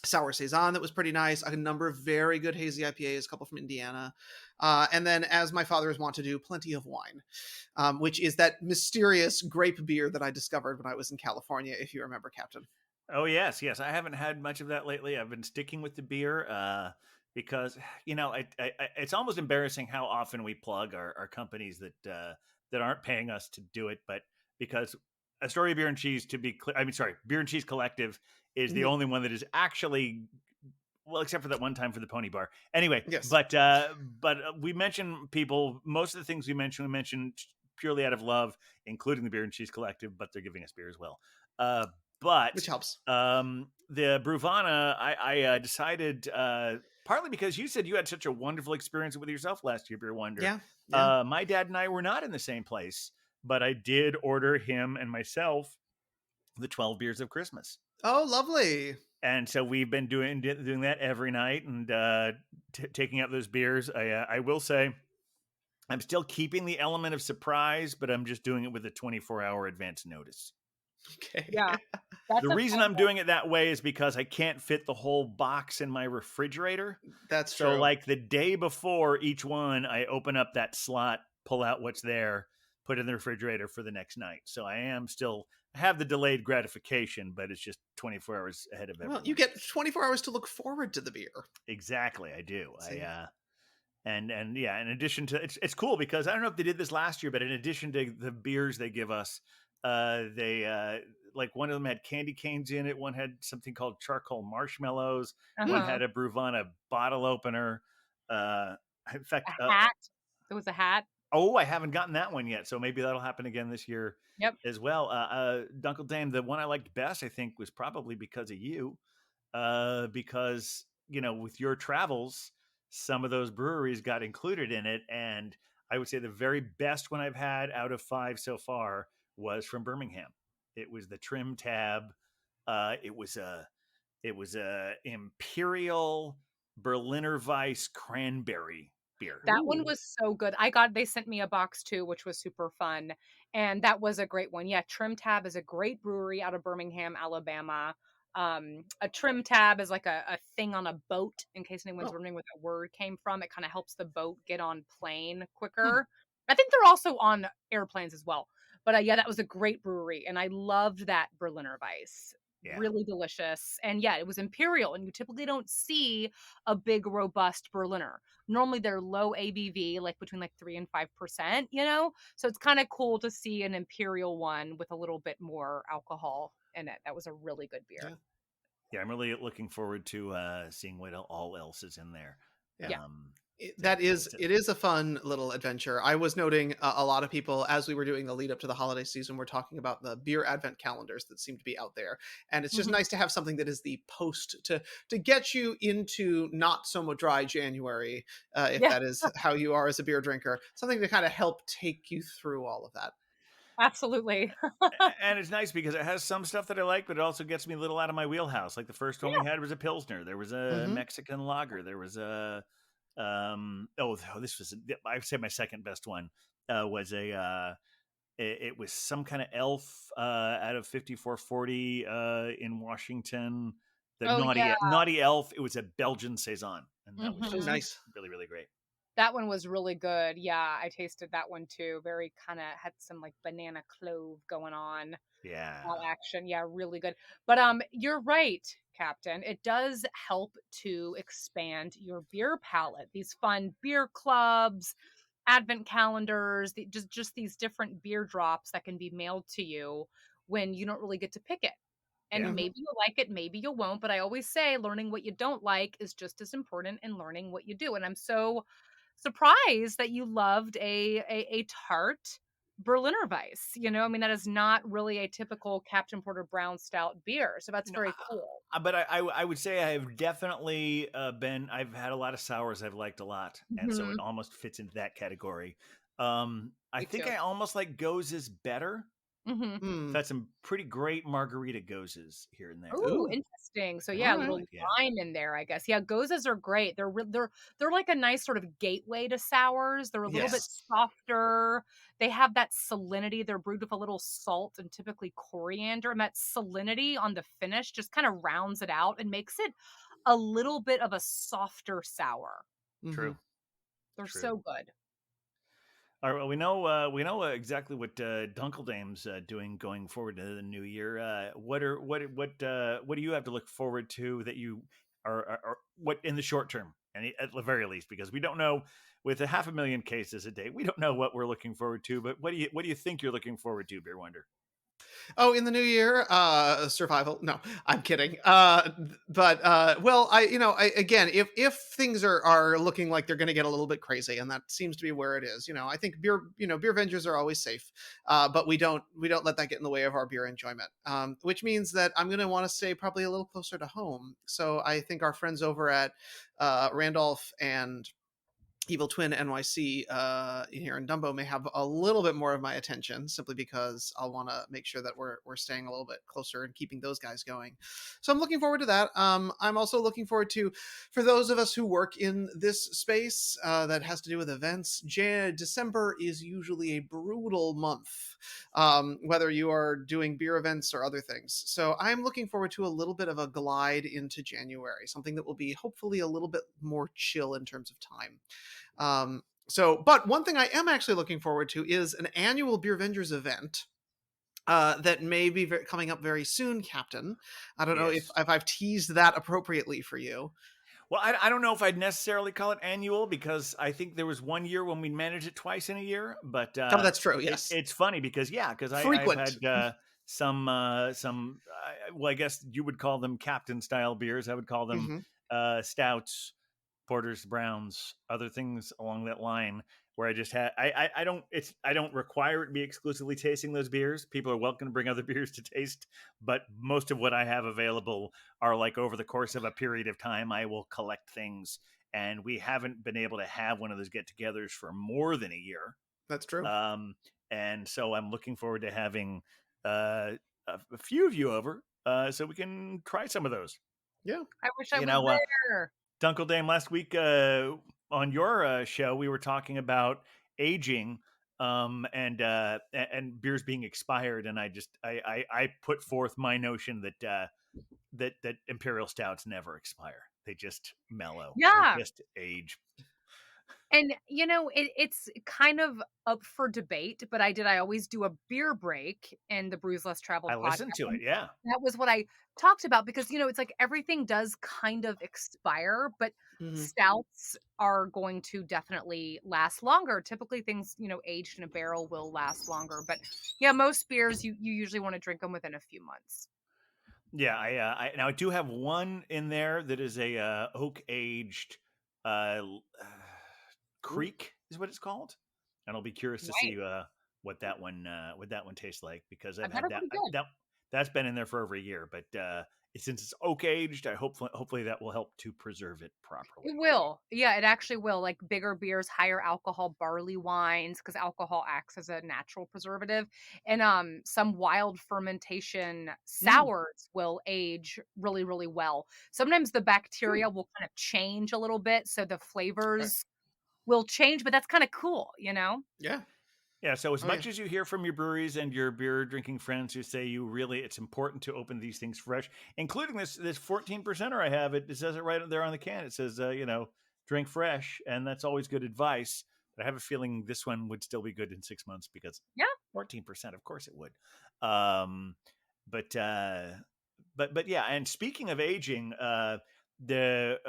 sour saison that was pretty nice, a number of very good hazy IPAs, a couple from Indiana, and then, as my fathers want to do, plenty of wine, which is that mysterious grape beer that I discovered when I was in California, if you remember, Captain. Oh yes, I haven't had much of that lately. I've been sticking with the beer because it's almost embarrassing how often we plug our companies that aren't paying us to do it, but because A Story of Beer and Cheese, to be clear, Beer and Cheese Collective is the only one that is actually, well, except for that one time for the Pony Bar. Anyway, yes. But we mention people. Most of the things we mentioned purely out of love, including the Beer and Cheese Collective. But they're giving us beer as well. But which helps. The Brewvana, I decided partly because you said you had such a wonderful experience with yourself last year, Beer Wonder. Yeah. My dad and I were not in the same place, but I did order him and myself the 12 beers of Christmas. Oh, lovely. And so we've been doing that every night and taking out those beers. I will say I'm still keeping the element of surprise, but I'm just doing it with a 24-hour advance notice. Okay. Yeah. The reason I'm doing it that way is because I can't fit the whole box in my refrigerator. That's true. So like the day before each one, I open up that slot, pull out what's there, put it in the refrigerator for the next night. So I have the delayed gratification, but it's just 24 hours ahead of everyone. Well, you get 24 hours to look forward to the beer. Exactly, I do. In addition to it's cool because I don't know if they did this last year, but in addition to the beers they give us, they like one of them had candy canes in it, one had something called charcoal marshmallows, one had a Brewvana bottle opener. In fact, a hat. There was a hat. Oh, I haven't gotten that one yet, so maybe that'll happen again this year as well. Dunkel Dame, the one I liked best, I think, was probably because of you, because with your travels, some of those breweries got included in it, and I would say the very best one I've had out of 5 so far was from Birmingham. It was the Trim Tab. It was a imperial Berliner Weiss cranberry beer. That one was so good. They sent me a box too, which was super fun. And that was a great one. Yeah, Trim Tab is a great brewery out of Birmingham, Alabama. A trim tab is like a thing on a boat, in case anyone's wondering where that word came from. It kind of helps the boat get on plane quicker. I think they're also on airplanes as well. But yeah, that was a great brewery. And I loved that Berliner Weiss. Yeah. Really delicious. And yeah, it was imperial. And you typically don't see a big, robust Berliner. Normally they're low ABV, like between like 3 and 5%, you know? So it's kind of cool to see an imperial one with a little bit more alcohol in it. That was a really good beer. Yeah, I'm really looking forward to seeing what all else is in there. Yeah. It is a fun little adventure. I was noting a lot of people, as we were doing the lead up to the holiday season, were talking about the beer advent calendars that seem to be out there, and it's just nice to have something that is the post to get you into not so much dry January, if that is how you are as a beer drinker. Something to kind of help take you through all of that. Absolutely. And it's nice because it has some stuff that I like, but it also gets me a little out of my wheelhouse. Like the first one we had was a Pilsner. There was a Mexican lager. There was a this was I'd say my second best one was it was some kind of elf out of 5440 in Washington. The naughty elf. It was a Belgian saison, and that was just nice, really, really great. That one was really good. Yeah, I tasted that one too. Very kind of had some like banana clove going on. Yeah. All action. Yeah, really good. But you're right, Captain. It does help to expand your beer palette. These fun beer clubs, advent calendars, just these different beer drops that can be mailed to you when you don't really get to pick it. And maybe you'll like it, maybe you won't. But I always say learning what you don't like is just as important in learning what you do. And I'm so surprised that you loved a tart Berliner Weiss. You know, I mean, that is not really a typical Captain Porter Brown Stout beer. So that's very cool. But I would say I have definitely I've had a lot of sours I've liked a lot. And so it almost fits into that category. I think I almost like Goze's better. Had some pretty great margarita Gozes here and there. Ooh, interesting. So yeah, a little lime in there, I guess. Yeah, Gozes are great. They're like a nice sort of gateway to sours. They're a little bit softer. They have that salinity. They're brewed with a little salt and typically coriander, and that salinity on the finish just kind of rounds it out and makes it a little bit of a softer sour. True. They're so good. All right, well, we know exactly what Dunkeldame's doing going forward to the new year. What do you have to look forward to that you are what in the short term, and at the very least, because we don't know with 500,000 cases a day, we don't know what we're looking forward to. But what do you think you're looking forward to, Beer Wonder? Oh, in the new year, survival. No, I'm kidding. Well, again, if things are looking like they're going to get a little bit crazy, and that seems to be where it is, I think beer vengers are always safe, but we don't let that get in the way of our beer enjoyment. Which means that I'm going to want to stay probably a little closer to home. So I think our friends over at Randolph and Evil Twin NYC here in Dumbo may have a little bit more of my attention, simply because I'll want to make sure that we're staying a little bit closer and keeping those guys going. So I'm looking forward to that. I'm also looking forward to, for those of us who work in this space that has to do with events, December is usually a brutal month, whether you are doing beer events or other things. So I'm looking forward to a little bit of a glide into January, something that will be hopefully a little bit more chill in terms of time. But one thing I am actually looking forward to is an annual Beer Vengers event that may be coming up very soon, Captain. I don't know if I've teased that appropriately for you. Well, I don't know if I'd necessarily call it annual, because I think there was one year when we managed it twice in a year. But that's true. Yes, it's funny because I've had some well, I guess you would call them captain style beers. I would call them stouts, porters, browns, other things along that line, where I just had I don't require it to be exclusively tasting those beers. People are welcome to bring other beers to taste, but most of what I have available are like over the course of a period of time I will collect things, and we haven't been able to have one of those get-togethers for more than a year. That's true. And so I'm looking forward to having a few of you over so we can try some of those. Yeah, I wish I was there. Dunkle Dame, last week on your show, we were talking about aging and beers being expired, and I put forth my notion that that imperial stouts never expire; they just mellow, they Yeah. just age. And, it's kind of up for debate, but I always do a beer break in the Brews Less I Traveled podcast. listened to it, yeah. That was what I talked about because, it's like everything does kind of expire, but stouts are going to definitely last longer. Typically things, aged in a barrel will last longer. But yeah, most beers, you usually want to drink them within a few months. Yeah, I do have one in there that is a oak aged Creek is what it's called, and I'll be curious to see Nice. what that one tastes like because I I've bet had it'll be good. that's been in there for over a year, but since it's oak aged, I hopefully that will help to preserve it properly. It will. Yeah, it actually will. Like bigger beers, higher alcohol barley wines, because alcohol acts as a natural preservative. And some wild fermentation sours will age really, really well. Sometimes the bacteria will kind of change a little bit, so the flavors will change, but that's kind of cool, Yeah. Yeah, so as much as you hear from your breweries and your beer drinking friends who say it's important to open these things fresh, including this 14%er I have, it says it right there on the can. It says, drink fresh, and that's always good advice. But I have a feeling this one would still be good in 6 months because 14%, of course it would. But yeah, and speaking of aging, a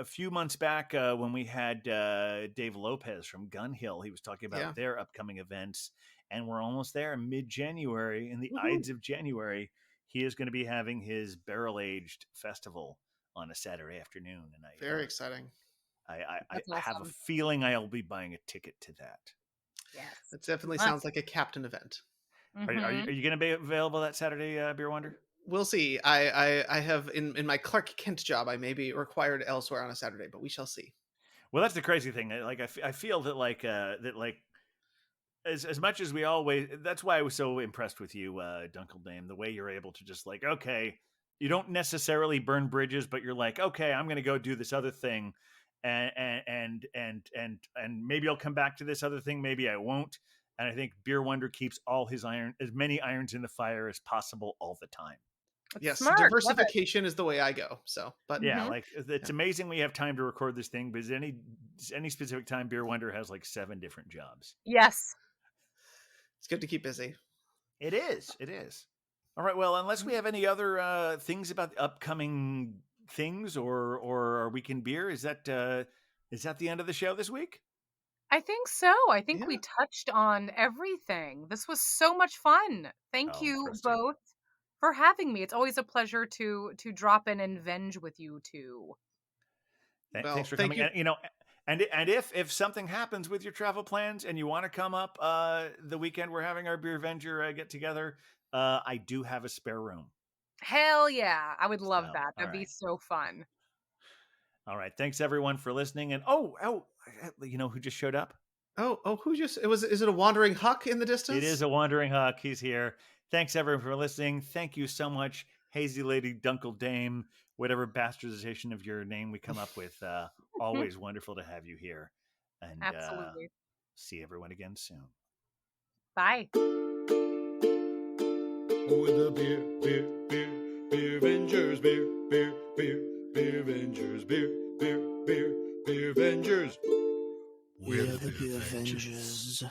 few months back when we had Dave Lopez from Gun Hill, he was talking about their upcoming events, and we're almost there. Mid-January, in the Ides of January, he is going to be having his barrel-aged festival on a Saturday afternoon, and very exciting. I have a feeling I'll be buying a ticket to that. Yes, it definitely sounds like a captain event. Are you going to be available that Saturday, Beer Wonder? We'll see. I have in my Clark Kent job, I may be required elsewhere on a Saturday, but we shall see. Well, that's the crazy thing. Like I feel that as much as we always, that's why I was so impressed with you, Dunkle Dame, the way you're able to just like, okay, you don't necessarily burn bridges, but you're like, okay, I'm going to go do this other thing. And maybe I'll come back to this other thing. Maybe I won't. And I think Beer Wonder keeps all his as many irons in the fire as possible all the time. Yes, smart. Diversification is the way I go. So, but yeah, like it's amazing we have time to record this thing because any specific time Beer Wonder has like 7 different jobs. Yes. It's good to keep busy. It is. All right. Well, unless we have any other things about the upcoming things or our weekend beer, is that the end of the show this week? I think so. I think we touched on everything. This was so much fun. Thank you both for having me. It's always a pleasure to drop in and venge with you two. Thanks for coming. And if something happens with your travel plans and you want to come up the weekend we're having our Beer Venger get together, I do have a spare room. Hell yeah. I would love that. That'd be so fun. All right. Thanks everyone for listening. And you know who just showed up? Is it a wandering huck in the distance? It is a wandering huck. He's here. Thanks everyone for listening. Thank you so much, Hazy Lady, Dunkle Dame, whatever bastardization of your name we come up with. Always wonderful to have you here. And absolutely. See everyone again soon. Bye. With the beer Vengers, beer Vengers, beer Vengers. We're the Beer Vengers.